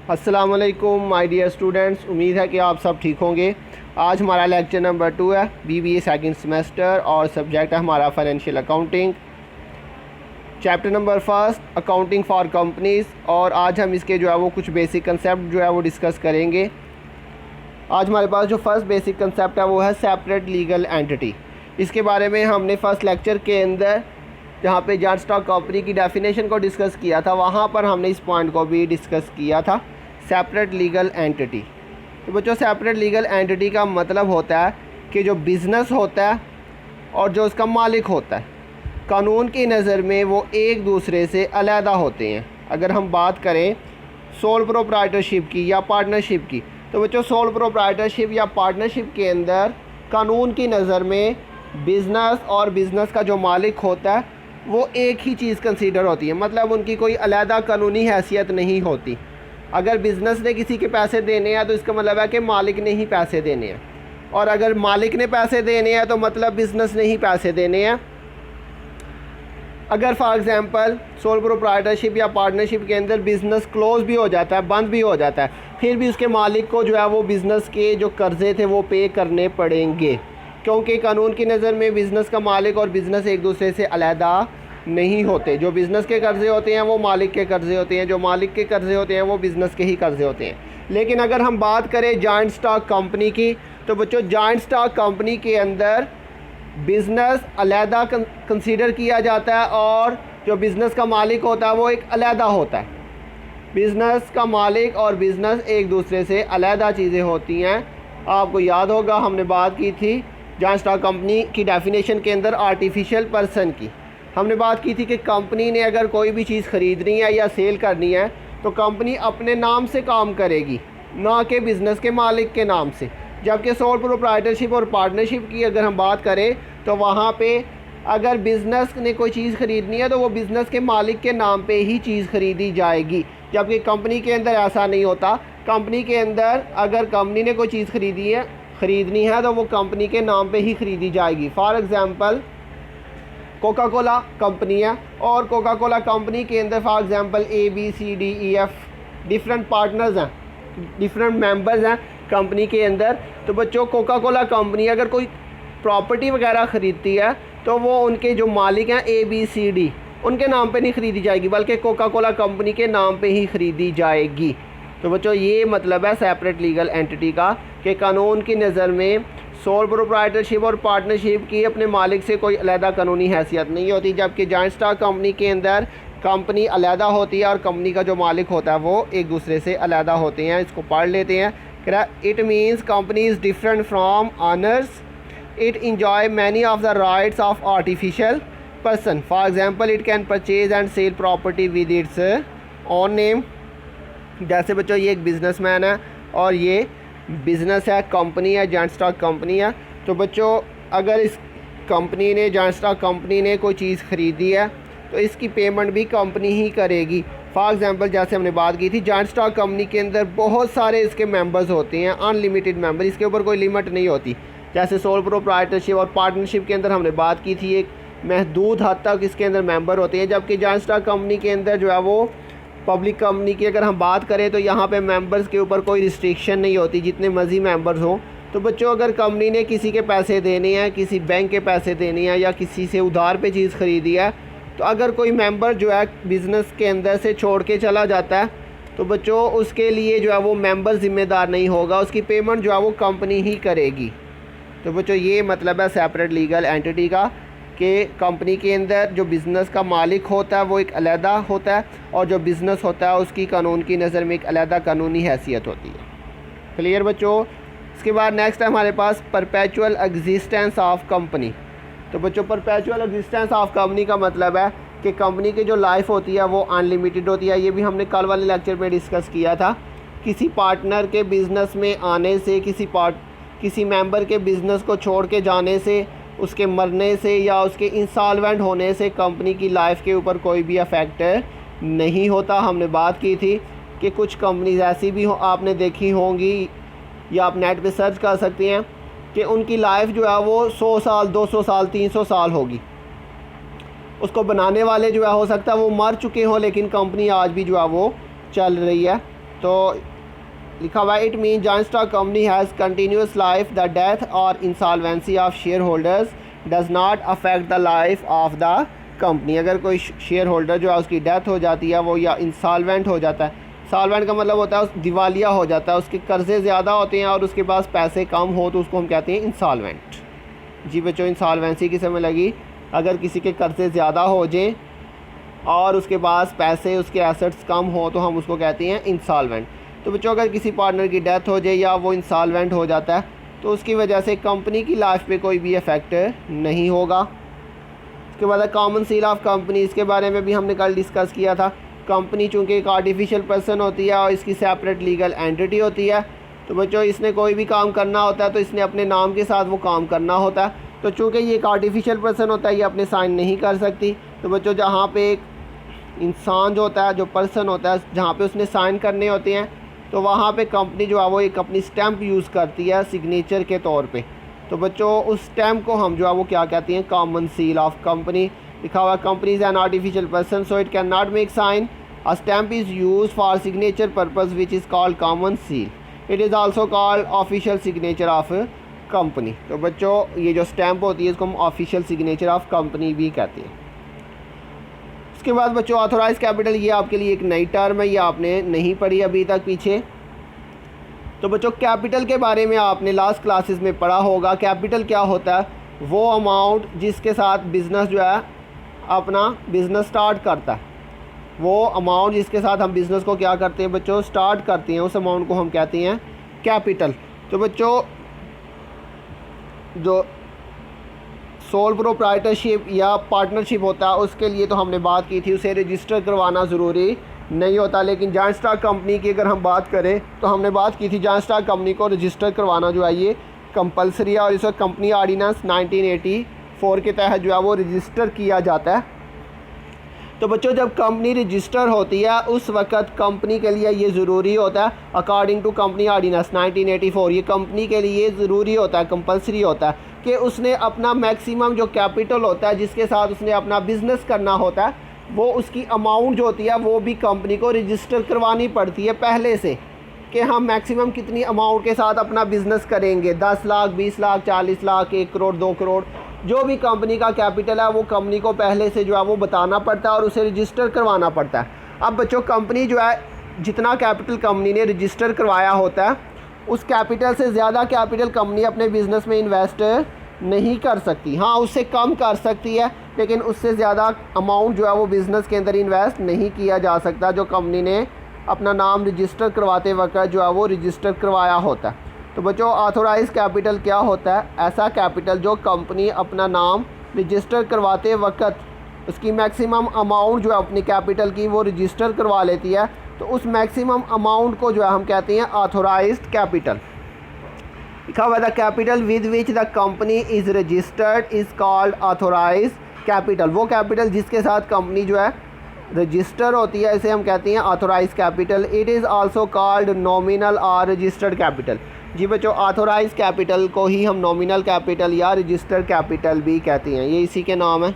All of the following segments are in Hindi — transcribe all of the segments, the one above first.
अस्सलाम वालेकुम माय डियर स्टूडेंट्स, उम्मीद है कि आप सब ठीक होंगे। आज हमारा लेक्चर नंबर 2 है, BBA सेकंड सेमेस्टर, और सब्जेक्ट है हमारा financial accounting, chapter number 1 accounting for companies. और आज हम इसके जो है वो कुछ बेसिक कंसेप्ट जो है वो डिस्कस करेंगे। आज हमारे पास जो फर्स्ट बेसिक कंसेप्ट है वो है सेपरेट लीगल एंटिटी। इसके बारे में हमने फ़र्स्ट लेक्चर के अंदर जहाँ पे जॉइंट स्टॉक कंपनी की डेफिनेशन को डिस्कस किया था, वहाँ पर हमने इस पॉइंट को भी डिस्कस किया था, सेपरेट लीगल एंटिटी। तो बच्चों, सेपरेट लीगल एंटिटी का मतलब होता है कि जो बिज़नेस होता है और जो उसका मालिक होता है, कानून की नज़र में वो एक दूसरे से अलहदा होते हैं। अगर हम बात करें सोल प्रोप्राइटरशिप की या पार्टनरशिप की, तो बच्चों सोल प्रोप्राइटरशिप या पार्टनरशिप के अंदर कानून की नज़र में बिज़नेस और बिज़नेस का जो मालिक होता है वो एक ही चीज़ कंसीडर होती है, मतलब उनकी कोई अलहदा कानूनी हैसियत नहीं होती। अगर बिज़नेस ने किसी के पैसे देने हैं तो इसका मतलब है कि मालिक ने ही पैसे देने हैं, और अगर मालिक ने पैसे देने हैं तो मतलब बिज़नेस ने ही पैसे देने हैं। अगर फॉर एग्ज़ाम्पल सोल प्रोप्राइटरशिप या पार्टनरशिप के अंदर बिज़नेस क्लोज भी हो जाता है, बंद भी हो जाता है, फिर भी उसके मालिक को जो है वो बिज़नेस के जो कर्ज़े थे वो पे करने पड़ेंगे, क्योंकि कानून की नज़र में बिज़नेस का मालिक और बिज़नेस एक दूसरे से अलहदा नहीं होते। जो बिज़नेस के कर्ज़े होते हैं वो मालिक के कर्ज़े होते हैं, जो मालिक के कर्ज़े होते हैं वो बिज़नेस के ही कर्ज़े होते हैं। लेकिन अगर हम बात करें जॉइंट स्टॉक कंपनी की, तो बच्चों जॉइंट स्टॉक कंपनी के अंदर बिज़नेस अलहदा कंसीडर किया जाता है और जो बिज़नेस का मालिक होता है वो एक अलहदा होता है। बिज़नेस का मालिक और बिज़नेस एक दूसरे से अलहदा चीज़ें होती हैं। आपको याद होगा हमने बात की थी जॉइंट स्टॉक कंपनी की डेफिनेशन के अंदर आर्टिफिशियल पर्सन की। हमने बात की थी कि कंपनी ने अगर कोई भी चीज़ ख़रीदनी है या सेल करनी है तो कंपनी अपने नाम से काम करेगी, ना कि बिज़नेस के मालिक के नाम से। जबकि सोल प्रोप्राइटरशिप और पार्टनरशिप की अगर हम बात करें तो वहाँ पे अगर बिज़नेस ने कोई चीज़ ख़रीदनी है तो वो बिज़नेस के मालिक के नाम पे ही चीज़ ख़रीदी जाएगी, जबकि कंपनी के अंदर ऐसा नहीं होता। कंपनी के अंदर अगर कंपनी ने कोई चीज़ ख़रीदनी है तो वो कंपनी के नाम पे ही ख़रीदी जाएगी। For example Coca Cola company है और कोका कोला कंपनी के अंदर for example ABCDEF different partners हैं, डिफरेंट मेंबर्स हैं कंपनी के अंदर। तो बच्चों कोका कोला कंपनी अगर कोई प्रॉपर्टी वगैरह ख़रीदती है तो वो उनके जो मालिक हैं ABCD उनके नाम पे नहीं ख़रीदी जाएगी, बल्कि कोका कोला कंपनी के नाम पे ही ख़रीदी जाएगी। तो बच्चों ये मतलब है सेपरेट लीगल एंटिटी का, कि कानून की नज़र में सोल प्रोप्राइटरशिप और पार्टनरशिप की अपने मालिक से कोई अलहदा कानूनी हैसियत नहीं होती, जबकि जॉइंट स्टॉक कंपनी के अंदर कंपनी अलहदा होती है और कंपनी का जो मालिक होता है वो एक दूसरे से अलहदा होते हैं। इसको पढ़ लेते हैं। It means company is different from owners, it enjoy many of the rights of artificial person. For example it can purchase and sell property with its own name. जैसे बच्चों ये एक बिज़नेसमैन है और ये बिज़नेस है, कंपनी है, जॉइंट स्टॉक कंपनी है। तो बच्चों अगर इस कंपनी ने, जॉइंट स्टॉक कंपनी ने कोई चीज़ ख़रीदी है तो इसकी पेमेंट भी कंपनी ही करेगी। फॉर एग्ज़ाम्पल जैसे हमने बात की थी जॉइंट स्टॉक कंपनी के अंदर बहुत सारे इसके मेंबर्स होते हैं, अनलिमिटेड मेंबर, इसके ऊपर कोई लिमिट नहीं होती। जैसे सोल प्रोप्राइटरशिप और पार्टनरशिप के अंदर हमने बात की थी एक महदूद हद तक इसके अंदर मेंबर होते हैं, जबकि जॉइंट स्टॉक कंपनी के अंदर जो है वो पब्लिक कंपनी की अगर हम बात करें तो यहाँ पे मेंबर्स के ऊपर कोई रिस्ट्रिक्शन नहीं होती, जितने मर्जी मेंबर्स हों। तो बच्चों अगर कंपनी ने किसी के पैसे देने हैं, किसी बैंक के पैसे देने हैं या किसी से उधार पे चीज़ ख़रीदी है, तो अगर कोई मेंबर जो है बिज़नेस के अंदर से छोड़ के चला जाता है तो बच्चों उसके लिए जो है वो मेंबर ज़िम्मेदार नहीं होगा, उसकी पेमेंट जो है वो कंपनी ही करेगी। तो बच्चों ये मतलब है सेपरेट लीगल एंटिटी का, कि कंपनी के अंदर जो बिज़नेस का मालिक होता है वो एक अलहदा होता है और जो बिज़नेस होता है उसकी कानून की नज़र में एक अलहदा कानूनी हैसियत होती है। क्लियर बच्चों। इसके बाद नेक्स्ट है हमारे पास परपेचुअल एग्जिस्टेंस ऑफ कंपनी। तो बच्चों परपेचुअल एग्जिस्टेंस ऑफ कंपनी का मतलब है कि कंपनी की जो लाइफ होती है वो अनलिमिटेड होती है। ये भी हमने कल वाले लेक्चर में डिस्कस किया था। किसी पार्टनर के बिज़नेस में आने से, किसी मेंबर के बिज़नेस को छोड़ के जाने से, उसके मरने से या उसके इंसॉल्वेंट होने से कंपनी की लाइफ के ऊपर कोई भी अफेक्ट नहीं होता। हमने बात की थी कि कुछ कंपनीज ऐसी भी आपने देखी होंगी या आप नेट पे सर्च कर सकते हैं कि उनकी लाइफ जो है वो 100 साल, 200 साल, 300 साल होगी। उसको बनाने वाले जो है हो सकता है वो मर चुके हों, लेकिन कंपनी आज भी जो है वो चल रही है। तो लिखा हुआ है it mean joint stock company has continuous life, the death और insolvency of shareholders does not affect the life of the company. अगर कोई शेयर होल्डर जो है उसकी डेथ हो जाती है वो या इंसॉल्वेंट हो जाता है, इंसॉल्वेंट का मतलब होता है उस दिवालिया हो जाता है, उसके कर्ज़े ज़्यादा होते हैं और उसके पास पैसे कम हो तो उसको हम कहते हैं इंसॉल्वेंट। जी बच्चों, इंसॉल्वेंसी किस में लगी, अगर किसी के कर्ज़े ज़्यादा हो जाए और उसके पास पैसे उसके एसेट्स कम हो तो हम उसको कहते हैं इंसॉल्वेंट। तो बच्चों अगर किसी पार्टनर की डेथ हो जाए या वो इंसॉल्वेंट हो जाता है तो उसकी वजह से कंपनी की लाइफ पे कोई भी इफ़ेक्ट नहीं होगा। उसके बाद कॉमन सील ऑफ कंपनी, इसके बारे में भी हमने कल डिस्कस किया था। कंपनी चूँकि एक आर्टिफिशियल पर्सन होती है और इसकी सेपरेट लीगल एंटिटी होती है, तो बच्चों इसने कोई भी काम करना होता है तो इसने अपने नाम के साथ वो काम करना होता है। तो चूँकि ये एक आर्टिफिशियल पर्सन होता है, ये अपने साइन नहीं कर सकती। तो बच्चों जहाँ पे एक इंसान जो होता है, जो पर्सन होता है, जहाँ पे उसने साइन करने होते हैं तो वहाँ पे कंपनी जो है वो एक अपनी स्टैम्प यूज़ करती है सिग्नेचर के तौर पे। तो बच्चों उस स्टैम्प को हम जो है वो क्या कहते हैं, कॉमन सील ऑफ कंपनी। लिखा हुआ company is an artificial person so it can not make sign, a stamp is use for signature purpose which is called common seal, it is also called official signature of company. तो बच्चों ये जो स्टैम्प होती है इसको हम ऑफिशियल सिग्नेचर ऑफ कंपनी भी कहते हैं। उसके बाद बच्चों ऑथोराइज कैपिटल, ये आपके लिए एक नई टर्म है, ये आपने नहीं पढ़ी अभी तक पीछे। तो बच्चों कैपिटल के बारे में आपने लास्ट क्लासेस में पढ़ा होगा। कैपिटल क्या होता है, वो अमाउंट जिसके साथ बिज़नेस जो है अपना बिज़नेस स्टार्ट करता है, वो अमाउंट जिसके साथ हम बिज़नेस को क्या करते हैं बच्चों, स्टार्ट करते हैं, उस अमाउंट को हम कहते हैं कैपिटल। तो बच्चों जो सोल प्रोप्राइटरशिप या पार्टनरशिप होता है उसके लिए तो हमने बात की थी, उसे रजिस्टर करवाना ज़रूरी नहीं होता। लेकिन जॉइंट स्टॉक कंपनी की अगर हम बात करें तो हमने बात की थी जॉइंट स्टॉक कंपनी को रजिस्टर करवाना जो है ये कंपलसरी है और इस वक्त कंपनी ऑर्डिनेंस 1984 के तहत जो है वो रजिस्टर किया जाता है। तो बच्चों जब कंपनी रजिस्टर होती है उस वक़्त कंपनी के लिए ये ज़रूरी होता है, अकॉर्डिंग टू कंपनी ऑर्डिनेंस 1984, ये कंपनी के लिए ज़रूरी होता है, कंपलसरी होता है कि उसने अपना मैक्सिमम जो कैपिटल होता है जिसके साथ उसने अपना बिज़नेस करना होता है वो उसकी अमाउंट जो होती है वो भी कंपनी को रजिस्टर करवानी पड़ती है पहले से, कि हम मैक्सिमम कितनी अमाउंट के साथ अपना बिज़नेस करेंगे, 10 लाख, 20 लाख, 40 लाख, 1 करोड़, 2 करोड़, जो भी कंपनी का कैपिटल है वो कंपनी को पहले से जो है वो बताना पड़ता है और उसे रजिस्टर करवाना पड़ता है। अब बच्चों कंपनी जो है जितना कैपिटल कंपनी ने रजिस्टर करवाया होता है उस कैपिटल से ज़्यादा कैपिटल कंपनी अपने बिज़नेस में इन्वेस्ट नहीं कर सकती। हाँ उससे कम कर सकती है लेकिन उससे ज़्यादा अमाउंट जो है वो बिज़नेस के अंदर इन्वेस्ट नहीं किया जा सकता जो कंपनी ने अपना नाम रजिस्टर करवाते वक्त जो है वो रजिस्टर करवाया होता है। तो बच्चों ऑथोराइज कैपिटल क्या होता है, ऐसा कैपिटल जो कंपनी अपना नाम रजिस्टर करवाते वक्त उसकी मैक्सिमम अमाउंट जो है अपनी कैपिटल की वो रजिस्टर करवा लेती है, तो उस मैक्सिमम अमाउंट को जो है हम कहते हैं ऑथोराइज्ड कैपिटल। लिखा हुआ the capital with which the company is registered is called authorise capital. वो कैपिटल जिसके साथ कंपनी जो है रजिस्टर होती है इसे हम कहते हैं authorise capital. It is also called nominal और रजिस्टर्ड कैपिटल। जी बच्चों ऑथोराइज कैपिटल को ही हम नॉमिनल कैपिटल या रजिस्टर्ड कैपिटल भी कहते हैं, ये इसी के नाम है।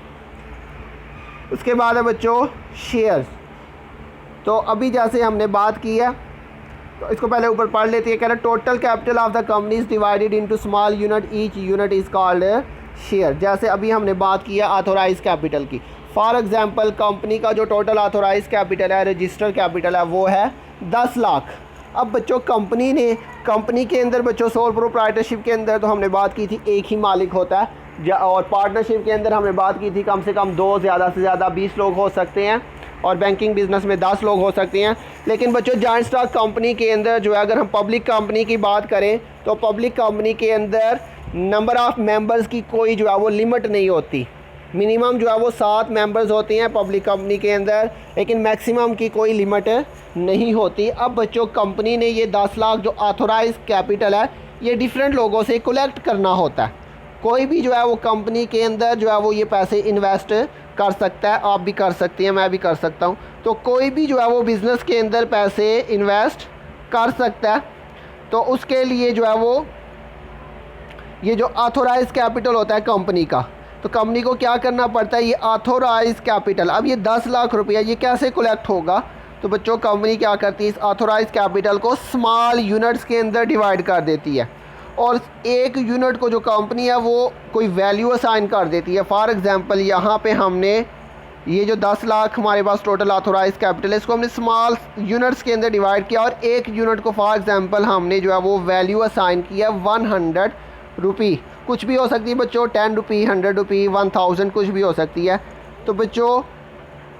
उसके बाद है बच्चों शेयर्स। तो अभी जैसे हमने बात की है तो इसको पहले ऊपर पढ़ लेते हैं। कह रहे total capital of the company is divided into small unit, each unit is called share. जैसे अभी हमने बात की है ऑथोराइज कैपिटल की। फॉर एग्जांपल कंपनी का जो टोटल ऑथोराइज कैपिटल है, रजिस्टर्ड कैपिटल है, वो है 10 लाख। अब बच्चों कंपनी के अंदर बच्चों सोल प्रोप्राइटरशिप के अंदर तो हमने बात की थी एक ही मालिक होता है, और पार्टनरशिप के अंदर हमने बात की थी कम से कम 2, ज़्यादा से ज़्यादा 20 लोग हो सकते हैं, और बैंकिंग बिजनेस में 10 लोग हो सकते हैं। लेकिन बच्चों जॉइंट स्टॉक कंपनी के अंदर जो है अगर हम पब्लिक कंपनी की बात करें तो पब्लिक कंपनी के अंदर नंबर ऑफ़ मेंबर्स की कोई जो है वो लिमिट नहीं होती। मिनिमम जो है वो 7 मेंबर्स होते हैं पब्लिक कंपनी के अंदर, लेकिन मैक्सिमम की कोई लिमिट नहीं होती। अब बच्चों कंपनी ने ये 10 लाख जो ऑथोराइज कैपिटल है ये डिफरेंट लोगों से कलेक्ट करना होता है। कोई भी जो है वो कंपनी के अंदर जो है वो ये पैसे इन्वेस्ट कर सकता है, आप भी कर सकती हैं, मैं भी कर सकता हूँ। तो कोई भी जो है वो बिज़नेस के अंदर पैसे इन्वेस्ट कर सकता है। तो उसके लिए जो है वो ये जो ऑथोराइज कैपिटल होता है कंपनी का, तो कंपनी को क्या करना पड़ता है, ये ऑथोराइज कैपिटल। अब ये 10 लाख रुपया ये कैसे कलेक्ट होगा, तो बच्चों कंपनी क्या करती है, इस ऑथोराइज कैपिटल को स्मॉल यूनिट्स के अंदर डिवाइड कर देती है और एक यूनिट को जो कंपनी है वो कोई वैल्यू असाइन कर देती है। फॉर एग्जांपल यहाँ पे हमने ये जो 10 लाख हमारे पास टोटल ऑथोराइज कैपिटल है, इसको हमने स्मॉल यूनिट्स के अंदर डिवाइड किया और एक यूनिट को फॉर एग्जांपल हमने जो है वो वैल्यू असाइन किया 100 रुपी। कुछ भी हो सकती है बच्चों, 10 रुपी, 100 रुपी, 1000, कुछ भी हो सकती है। तो बच्चों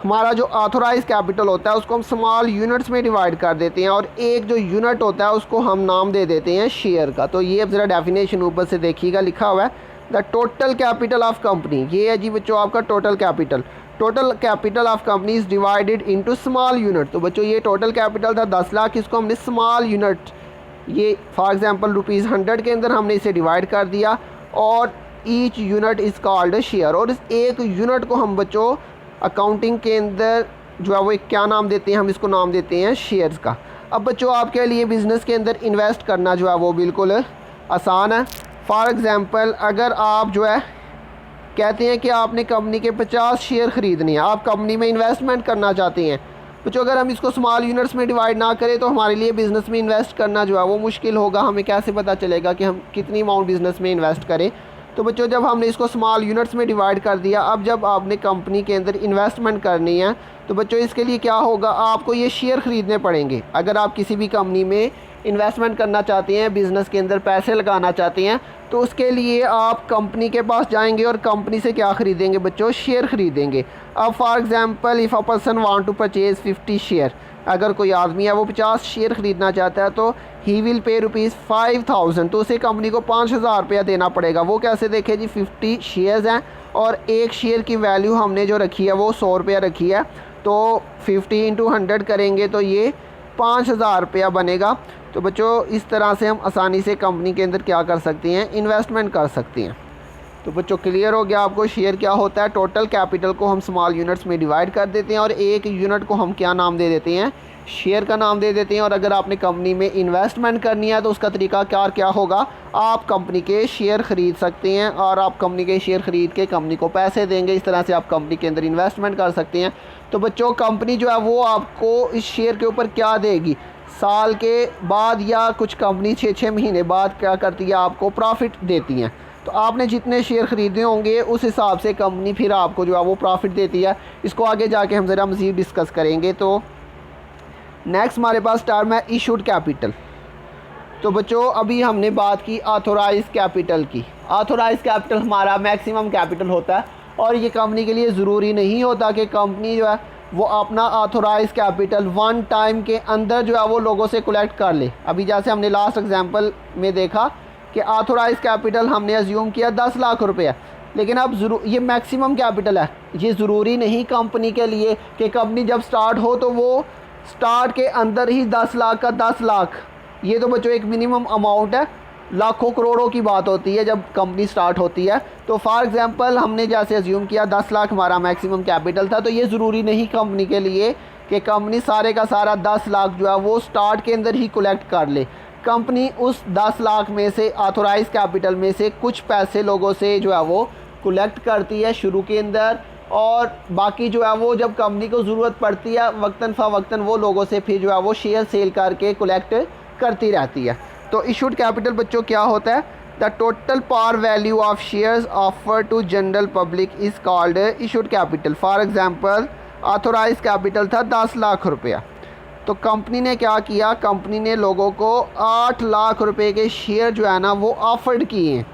हमारा जो ऑथोराइज कैपिटल होता है उसको हम स्मॉल यूनिट्स में डिवाइड कर देते हैं और एक जो यूनिट होता है उसको हम नाम दे देते हैं शेयर का। तो ये अब ज़रा डेफिनेशन ऊपर से देखिएगा, लिखा हुआ है the total capital of company. ये है जी बच्चों आपका total capital. Total capital of company is divided into small unit. तो बच्चों ये टोटल कैपिटल था 10 लाख, इसको हमने स्मॉल यूनिट, ये फॉर एग्जांपल ₹100 के अंदर हमने इसे डिवाइड कर दिया और each unit is called share. और इस एक यूनिट को हम बच्चों अकाउंटिंग के अंदर जो है वो एक क्या नाम देते हैं, हम इसको नाम देते हैं शेयर्स का। अब बच्चों आपके लिए बिज़नेस के अंदर इन्वेस्ट करना जो है वो बिल्कुल आसान है। फॉर एग्ज़ाम्पल अगर आप जो है कहते हैं कि आपने कंपनी के 50 शेयर ख़रीदने हैं, आप कंपनी में इन्वेस्टमेंट करना चाहते हैं। बच्चों अगर हम इसको स्मॉल यूनिट्स में डिवाइड ना करें तो हमारे लिए बिज़नेस में इन्वेस्ट करना जो है वो मुश्किल होगा। हमें कैसे पता चलेगा कि हम कितनी अमाउंट बिज़नेस में इन्वेस्ट करें। तो बच्चों जब हमने इसको स्मॉल यूनिट्स में डिवाइड कर दिया, अब जब आपने कंपनी के अंदर इन्वेस्टमेंट करनी है तो बच्चों इसके लिए क्या होगा, आपको ये शेयर ख़रीदने पड़ेंगे। अगर आप किसी भी कंपनी में इन्वेस्टमेंट करना चाहते हैं, बिज़नेस के अंदर पैसे लगाना चाहते हैं, तो उसके लिए आप कंपनी के पास जाएंगे और कंपनी से क्या ख़रीदेंगे बच्चों, शेयर ख़रीदेंगे। अब for example if a person want to purchase 50 share, अगर कोई आदमी है वो 50 शेयर ख़रीदना चाहता है तो ही विल पे ₹5000, तो उसे कंपनी को 5000 रुपया देना पड़ेगा। वो कैसे देखे जी, 50 शेयर्स हैं और एक शेयर की वैल्यू हमने जो रखी है वो 100 रुपया रखी है, तो 50 × 100 करेंगे तो ये 5000 रुपया बनेगा। तो बच्चों इस तरह से हम आसानी से कंपनी के अंदर क्या कर सकते हैं, इन्वेस्टमेंट कर सकते हैं। तो बच्चों क्लियर हो गया आपको शेयर क्या होता है। टोटल कैपिटल को हम स्मॉल यूनिट्स में डिवाइड कर देते हैं और एक यूनिट को हम क्या नाम दे देते हैं, शेयर का नाम दे देते हैं। और अगर आपने कंपनी में इन्वेस्टमेंट करनी है तो उसका तरीका क्या होगा, आप कंपनी के शेयर ख़रीद सकते हैं और आप कंपनी के शेयर ख़रीद के कंपनी को पैसे देंगे। इस तरह से आप कंपनी के अंदर इन्वेस्टमेंट कर सकते हैं। तो बच्चों कंपनी जो है वो आपको इस शेयर के ऊपर क्या देगी, साल के बाद या कुछ कंपनी 6 महीने बाद क्या करती है, आपको प्रॉफिट देती हैं। तो आपने जितने शेयर ख़रीदे होंगे उस हिसाब से कंपनी फिर आपको जो है वो प्रॉफिट देती है। इसको आगे जाके हम ज़रा मज़ीद डिस्कस करेंगे। तो नेक्स्ट हमारे पास टर्म है इशूड कैपिटल। तो बच्चों अभी हमने बात की ऑथोराइज कैपिटल की। ऑथोराइज कैपिटल हमारा मैक्सिमम कैपिटल होता है और ये कंपनी के लिए ज़रूरी नहीं होता कि कंपनी जो है वो अपना ऑथोराइज कैपिटल वन टाइम के अंदर जो है वो लोगों से कलेक्ट कर ले। अभी जैसे हमने लास्ट एग्जांपल में देखा कि ऑथोराइज कैपिटल हमने अज्यूम किया 10 लाख रुपये, लेकिन अब ये मैक्सिमम कैपिटल है। ये ज़रूरी नहीं कंपनी के लिए कि कंपनी जब स्टार्ट हो तो वो स्टार्ट के अंदर ही 10 लाख का 10 लाख, ये तो बच्चों एक मिनिमम अमाउंट है। लाखों करोड़ों की बात होती है जब कंपनी स्टार्ट होती है। तो फॉर एग्जांपल हमने जैसे अज्यूम किया 10 लाख हमारा मैक्सिमम कैपिटल था, तो ये ज़रूरी नहीं कंपनी के लिए कि कंपनी सारे का सारा 10 लाख जो है वो स्टार्ट के अंदर ही कलेक्ट कर ले। कंपनी उस 10 लाख में से ऑथोराइज कैपिटल में से कुछ पैसे लोगों से जो है वो कलेक्ट करती है शुरू के अंदर, और बाकी जो है वो जब कंपनी को ज़रूरत पड़ती है वक्तन फ़वक्तन वो लोगों से फिर जो है वो शेयर सेल करके कलेक्ट करती रहती है। तो इशूड कैपिटल बच्चों क्या होता है, the total par value of shares offer to general public is called issued capital. For example authorise capital था 10 लाख रुपया, तो कंपनी ने क्या किया, कंपनी ने लोगों को 8 लाख रुपए के शेयर जो है ना वो ऑफर्ड किए हैं।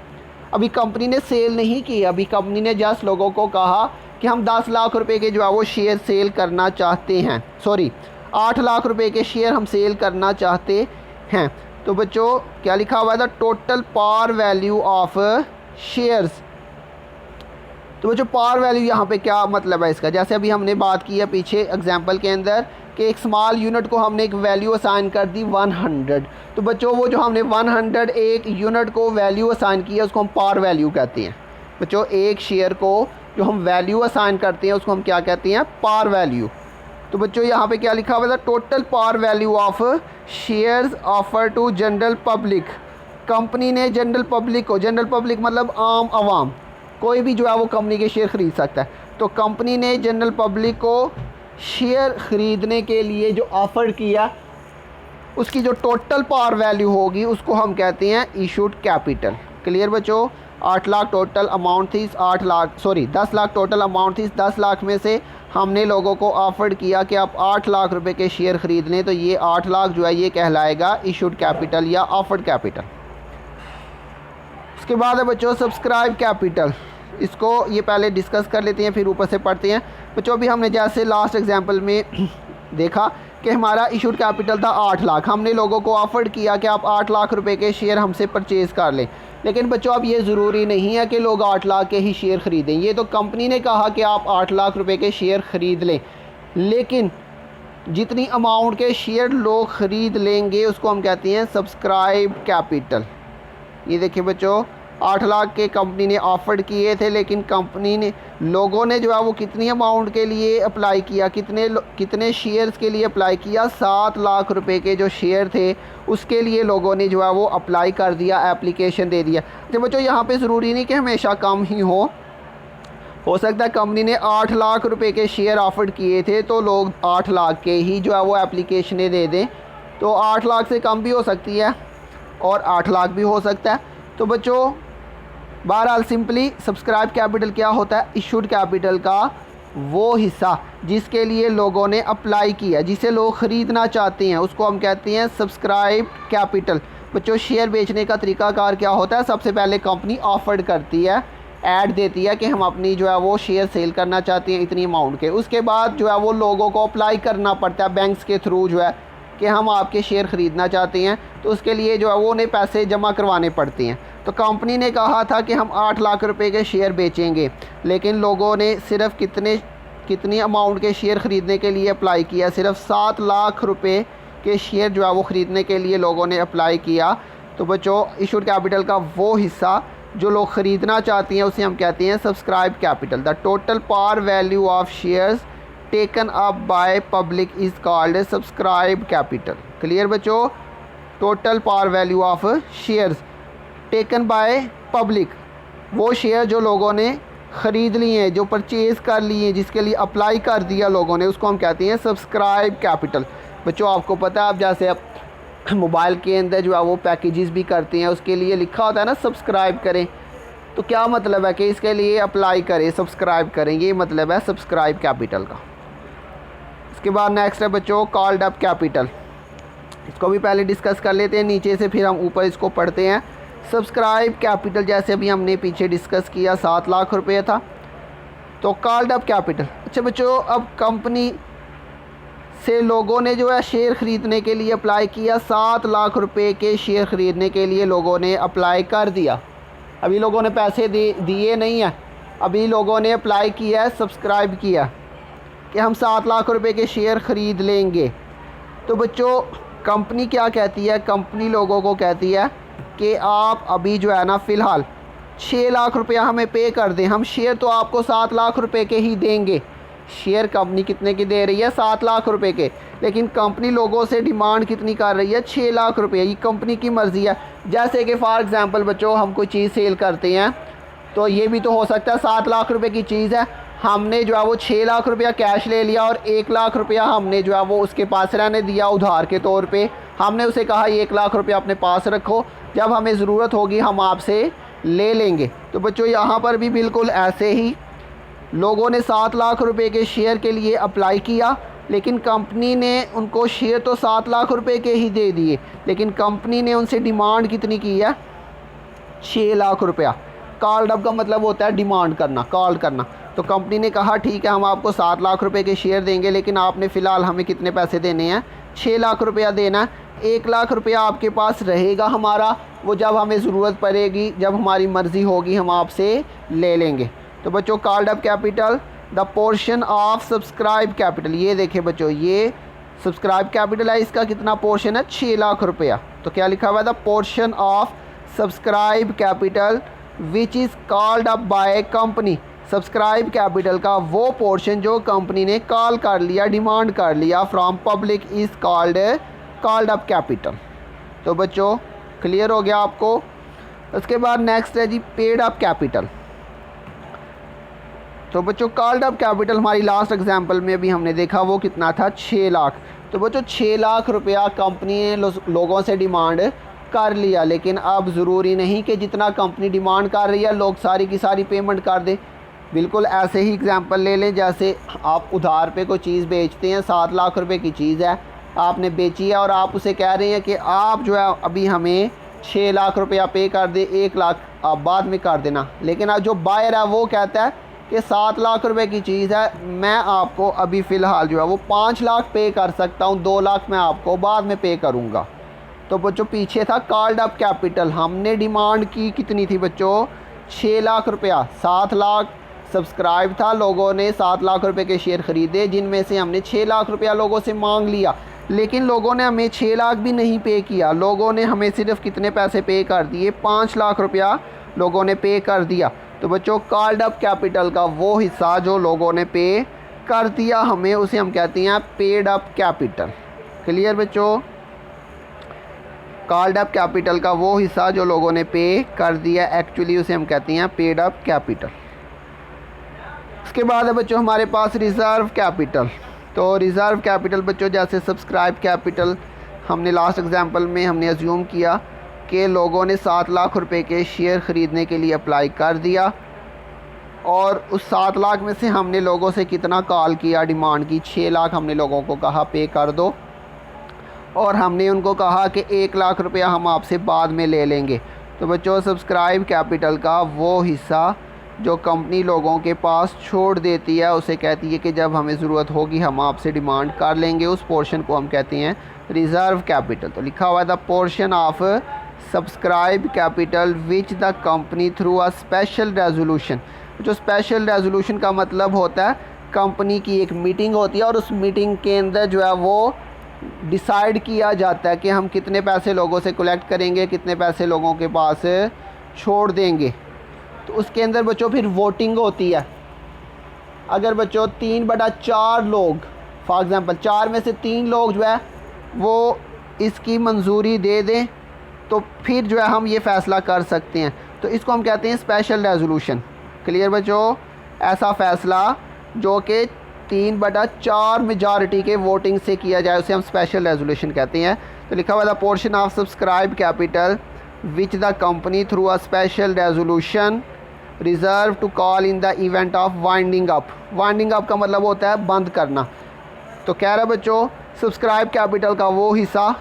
अभी कंपनी ने सेल नहीं की, अभी कंपनी ने जस्ट लोगों को कहा कि हम 10 लाख रुपए के जो है वो शेयर सेल करना चाहते हैं, 8 लाख रुपए के शेयर हम सेल करना चाहते हैं। तो बच्चों क्या लिखा हुआ है, the total par value of shares. तो बच्चों पार वैल्यू यहाँ पे क्या मतलब है इसका, जैसे अभी हमने बात की है पीछे एग्जांपल के अंदर कि एक स्मॉल यूनिट को हमने एक वैल्यू असाइन कर दी 100। तो बच्चों वो जो हमने 100 एक यूनिट को वैल्यू असाइन किया उसको हम पार वैल्यू कहते हैं। बच्चों एक शेयर को जो हम वैल्यू असाइन करते हैं उसको हम क्या कहते हैं, पार वैल्यू। तो बच्चों यहाँ पे क्या लिखा हुआ था, total par value of shares offer to general public. Company ने जनरल पब्लिक को, जनरल पब्लिक मतलब आम आवाम, कोई भी जो है वो कंपनी के शेयर ख़रीद सकता है। तो कंपनी ने जनरल पब्लिक को शेयर ख़रीदने के लिए जो ऑफ़र किया उसकी जो टोटल पार वैल्यू होगी उसको हम कहते हैं इशूड कैपिटल। क्लियर बच्चों? 8 लाख टोटल अमाउंट थी, 10 लाख टोटल अमाउंट थी। 10 लाख में से हमने लोगों को ऑफ़र किया कि आप 8 लाख रुपए के शेयर ख़रीद लें, तो ये 8 लाख जो है ये कहलाएगा इशूड कैपिटल या ऑफर्ड कैपिटल। उसके बाद है बच्चों सब्सक्राइब कैपिटल। इसको ये पहले डिस्कस कर लेते हैं फिर ऊपर से पढ़ते हैं। बच्चों अभी हमने जैसे लास्ट एग्जांपल में देखा कि हमारा इशूड कैपिटल था 8 लाख, हमने लोगों को ऑफ़र किया कि आप 8 लाख रुपए के शेयर हमसे परचेज़ कर लें। लेकिन बच्चों अब ये ज़रूरी नहीं है कि लोग 8 लाख के ही शेयर ख़रीदें। ये तो कंपनी ने कहा कि आप 8 लाख रुपए के शेयर ख़रीद लें, लेकिन जितनी अमाउंट के शेयर लोग ख़रीद लेंगे उसको हम कहते हैं सब्सक्राइब कैपिटल। ये देखिए बच्चों 8 लाख के कंपनी ने ऑफ़र किए थे, लेकिन कंपनी ने लोगों ने जो है वो कितनी अमाउंट के लिए अप्लाई किया, कितने शेयर्स के लिए अप्लाई किया? 7 लाख रुपए के जो शेयर थे उसके लिए लोगों ने जो है वो अप्लाई कर दिया, एप्लीकेशन दे दिया। तो बच्चों यहाँ पे ज़रूरी नहीं कि हमेशा कम ही हो सकता है कंपनी ने 8 लाख रुपए के शेयर ऑफ़र किए थे तो लोग 8 लाख के ही जो है वो एप्लीकेशनें दे दें, तो 8 लाख से कम भी हो सकती है और 8 लाख भी हो सकता है। तो बच्चों बहरहाल सिंपली सब्सक्राइब कैपिटल क्या होता है? इशूड कैपिटल का वो हिस्सा जिसके लिए लोगों ने अप्लाई किया, जिसे लोग ख़रीदना चाहते हैं, उसको हम कहते हैं सब्सक्राइब कैपिटल। बच्चों शेयर बेचने का तरीकाकार क्या होता है? सबसे पहले कंपनी ऑफ़र करती है, ऐड देती है कि हम अपनी जो है वो शेयर सेल करना चाहते हैं इतनी अमाउंट के। उसके बाद जो है वो लोगों को अप्लाई करना पड़ता है बैंक्स के थ्रू जो है कि हम आपके शेयर ख़रीदना चाहते हैं, तो उसके लिए जो है वो उन्हें पैसे जमा करवाने पड़ते हैं। तो कंपनी ने कहा था कि हम 8 लाख रुपए के शेयर बेचेंगे, लेकिन लोगों ने सिर्फ कितनी अमाउंट के शेयर ख़रीदने के लिए अप्लाई किया? सिर्फ 7 लाख रुपए के शेयर जो है वो ख़रीदने के लिए लोगों ने अप्लाई किया। तो बच्चों इशूड कैपिटल का वो हिस्सा जो लोग ख़रीदना चाहते हैं उसे हम कहते हैं subscribe capital. The total par value of shares taken up by public is called a subscribe capital. Clear बच्चों? Total par value of shares taken by public, वो शेयर जो लोगों ने ख़रीद लिए हैं, जो परचेज़ कर लिए हैं, जिसके लिए अप्लाई कर दिया लोगों ने, उसको हम कहते हैं सब्सक्राइब कैपिटल। बच्चों आपको पता है, अब जैसे आप मोबाइल के अंदर जो है वो पैकेजेस भी करते हैं, उसके लिए लिखा होता है ना सब्सक्राइब करें, तो क्या मतलब है कि इसके लिए अप्लाई करें, सब्सक्राइब करें, ये मतलब है सब्सक्राइब कैपिटल का। इसके बाद नेक्स्ट है बच्चों कॉल्ड अप कैपिटल। इसको भी पहले डिस्कस कर लेते हैं नीचे से, फिर हम ऊपर इसको पढ़ते हैं। सब्सक्राइब कैपिटल जैसे अभी हमने पीछे डिस्कस किया 7 लाख रुपये था, तो कॉल्ड अप कैपिटल। अच्छा बच्चों अब कंपनी से लोगों ने जो है शेयर ख़रीदने के लिए अप्लाई किया, 7 लाख रुपए के शेयर ख़रीदने के लिए लोगों ने अप्लाई कर दिया। अभी लोगों ने पैसे दिए नहीं हैं, अभी लोगों ने अप्लाई किया है, सब्सक्राइब किया कि हम 7 लाख रुपए के शेयर ख़रीद लेंगे। तो बच्चों कंपनी क्या कहती है? कंपनी लोगों को कहती है कि आप अभी जो है ना फ़िलहाल 6 लाख रुपया हमें पे कर दें, हम शेयर तो आपको 7 लाख रुपए के ही देंगे। शेयर कंपनी कितने की दे रही है? 7 लाख रुपए के, लेकिन कंपनी लोगों से डिमांड कितनी कर रही है? 6 लाख रुपये। ये कंपनी की मर्ज़ी है। जैसे कि फॉर एग्ज़ाम्पल बच्चों हम कोई चीज़ सेल करते हैं, तो ये भी तो हो सकता है 7 लाख रुपए की चीज़ है, हमने जो है वो 6 लाख रुपया कैश ले लिया और 1 लाख रुपया हमने जो है वो उसके पास रहने दिया उधार के तौर पे। हमने उसे कहा 1 लाख रुपया अपने पास रखो, जब हमें ज़रूरत होगी हम आपसे ले लेंगे। तो बच्चों यहाँ पर भी बिल्कुल ऐसे ही लोगों ने 7 लाख रुपए के शेयर के लिए अप्लाई किया, लेकिन कंपनी ने उनको शेयर तो 7 लाख रुपए के ही दे दिए, लेकिन कंपनी ने उनसे डिमांड कितनी की है? 6 लाख रुपया। कॉल्ड अप का मतलब होता है डिमांड करना, कॉल करना। तो कंपनी ने कहा ठीक है हम आपको 7 लाख रुपए के शेयर देंगे, लेकिन आपने फ़िलहाल हमें कितने पैसे देने हैं? 6 लाख रुपया देना है। 1 लाख रुपया आपके पास रहेगा हमारा, वो जब हमें ज़रूरत पड़ेगी, जब हमारी मर्ज़ी होगी हम आपसे ले लेंगे। तो बच्चों called up capital the portion of subscribe capital. ये देखिए बच्चों ये सब्सक्राइब कैपिटल है, इसका कितना पोर्शन है? 6 लाख रुपया। तो क्या लिखा हुआ है? The portion of subscribe capital which is called up by company. Subscribe capital का वो पोर्शन जो कंपनी ने कॉल कर लिया, डिमांड कर लिया from public is called up capital. तो बच्चों क्लियर हो गया आपको। उसके बाद नेक्स्ट है जी पेड अप कैपिटल। तो बच्चों कॉल्ड अप कैपिटल हमारी लास्ट एग्जांपल में अभी हमने देखा वो कितना था, 6 लाख। तो बच्चों 6 लाख रुपया कंपनी ने लोगों से डिमांड कर लिया, लेकिन अब ज़रूरी नहीं कि जितना कंपनी डिमांड कर रही है लोग सारी की सारी पेमेंट कर दें। बिल्कुल ऐसे ही एग्जांपल ले लें, जैसे आप उधार पे कोई चीज़ बेचते हैं, 7 लाख रुपए की चीज़ है आपने बेची है और आप उसे कह रहे हैं कि आप जो है अभी हमें 6 लाख रुपया पे कर दे, 1 लाख आप बाद में कर देना। लेकिन अब जो बायर है वो कहता है कि 7 लाख रुपए की चीज़ है, मैं आपको अभी फ़िलहाल जो है वो 5 लाख पे कर सकता हूँ, 2 लाख मैं आपको बाद में पे करूँगा। तो बच्चों पीछे था कॉल्ड अप कैपिटल, हमने डिमांड की कितनी थी बच्चों, 6 लाख रुपया। 7 लाख सब्सक्राइब था, लोगों ने 7 लाख रुपए के शेयर ख़रीदे, जिनमें से हमने 6 लाख रुपया लोगों से मांग लिया। लेकिन लोगों ने हमें 6 लाख भी नहीं पे किया, लोगों ने हमें सिर्फ कितने पैसे पे कर दिए, 5 लाख रुपया लोगों ने पे कर दिया। तो बच्चों कॉल्ड अप कैपिटल का वो हिस्सा जो लोगों ने पे कर दिया हमें, उसे हम कहते हैं पेड अप कैपिटल। क्लियर बच्चों, कॉल्ड अप कैपिटल का वो हिस्सा जो लोगों ने पे कर दिया एक्चुअली उसे हम कहते हैं पेड अप कैपिटल। उसके बाद है बच्चों हमारे पास रिज़र्व कैपिटल। तो रिज़र्व कैपिटल बच्चों जैसे सब्सक्राइब कैपिटल हमने लास्ट एग्जांपल में हमने अज्यूम किया कि लोगों ने 7 लाख रुपए के शेयर ख़रीदने के लिए अप्लाई कर दिया और उस 7 लाख में से हमने लोगों से कितना कॉल किया, डिमांड की 6 लाख हमने लोगों को कहा पे कर दो और हमने उनको कहा कि 1 लाख रुपया हम आपसे बाद में ले लेंगे। तो बच्चों सब्सक्राइब कैपिटल का वो हिस्सा जो कंपनी लोगों के पास छोड़ देती है उसे कहती है कि जब हमें ज़रूरत होगी हम आपसे डिमांड कर लेंगे, उस पोर्शन को हम कहते हैं रिज़र्व कैपिटल। तो लिखा हुआ है the portion of subscribe capital which the company through a special resolution. जो स्पेशल रेजोल्यूशन का मतलब होता है कंपनी की एक मीटिंग होती है और उस मीटिंग के अंदर जो है वो डिसाइड किया जाता है कि हम कितने पैसे लोगों से कलेक्ट करेंगे, कितने पैसे लोगों के पास छोड़ देंगे। तो उसके अंदर बच्चों फिर वोटिंग होती है। अगर बच्चों 3/4 लोग फॉर एग्ज़ाम्पल 4 में से 3 लोग जो है वो इसकी मंजूरी दे दें तो फिर जो है हम ये फ़ैसला कर सकते हैं। तो इसको हम कहते हैं स्पेशल रेजोल्यूशन। क्लियर बच्चों, ऐसा फ़ैसला जो कि 3/4 मेजॉरिटी के वोटिंग से किया जाए उसे हम स्पेशल रेजोल्यूशन कहते हैं। तो लिखा हुआ the portion of subscribe capital which the company through a special resolution reserve to call in the event of winding up. Winding up का मतलब होता है बंद करना। तो कह रहा बच्चों सब्सक्राइब कैपिटल का वो हिस्सा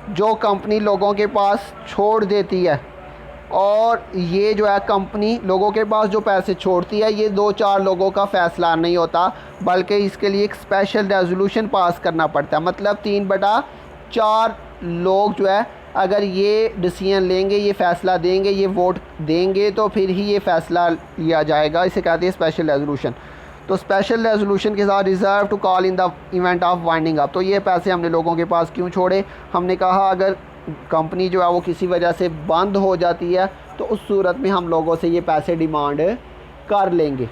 जो कंपनी लोगों के पास छोड़ देती है और ये जो है कंपनी लोगों के पास जो पैसे छोड़ती है ये 2-4 लोगों का फ़ैसला नहीं होता बल्कि इसके लिए एक स्पेशल रेजोल्यूशन पास करना पड़ता है। मतलब 3/4 लोग जो है अगर ये डिसीजन लेंगे, ये फ़ैसला देंगे, ये वोट देंगे तो फिर ही ये फ़ैसला लिया जाएगा। इसे कहते हैं स्पेशल रेजोल्यूशन। तो स्पेशल रेजोल्यूशन के साथ reserve to call in the event of winding up. तो ये पैसे हमने लोगों के पास क्यों छोड़े, हमने कहा अगर कंपनी जो है वो किसी वजह से बंद हो जाती है तो उस सूरत में हम लोगों से ये पैसे डिमांड कर लेंगे।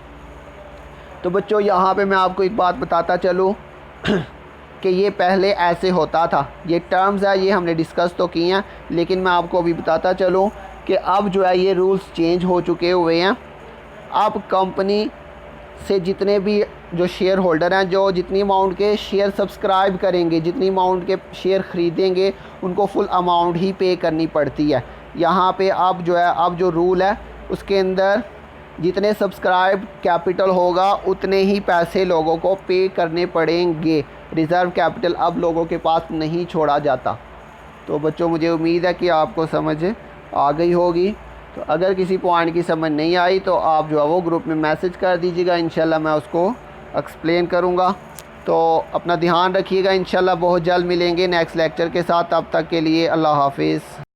तो बच्चों यहाँ पे मैं आपको एक बात बताता चलूँ कि ये पहले ऐसे होता था। ये टर्म्स है ये हमने डिस्कस तो किए हैं, लेकिन मैं आपको अभी बताता चलूँ कि अब जो है ये रूल्स चेंज हो चुके हुए हैं। अब कंपनी से जितने भी जो शेयर होल्डर हैं जो जितनी अमाउंट के शेयर सब्सक्राइब करेंगे, जितनी अमाउंट के शेयर ख़रीदेंगे उनको फुल अमाउंट ही पे करनी पड़ती है। यहाँ पे अब जो है अब जो रूल है उसके अंदर जितने सब्सक्राइब कैपिटल होगा उतने ही पैसे लोगों को पे करने पड़ेंगे। रिज़र्व कैपिटल अब लोगों के पास नहीं छोड़ा जाता। तो बच्चों मुझे उम्मीद है कि आपको समझ आ गई होगी। तो अगर किसी पॉइंट की समझ नहीं आई तो आप जो है वो ग्रुप में मैसेज कर दीजिएगा, इंशाल्लाह मैं उसको एक्सप्लेन करूँगा। तो अपना ध्यान रखिएगा, इंशाल्लाह बहुत जल्द मिलेंगे नेक्स्ट लेक्चर के साथ। तब तक के लिए अल्लाह हाफिज़।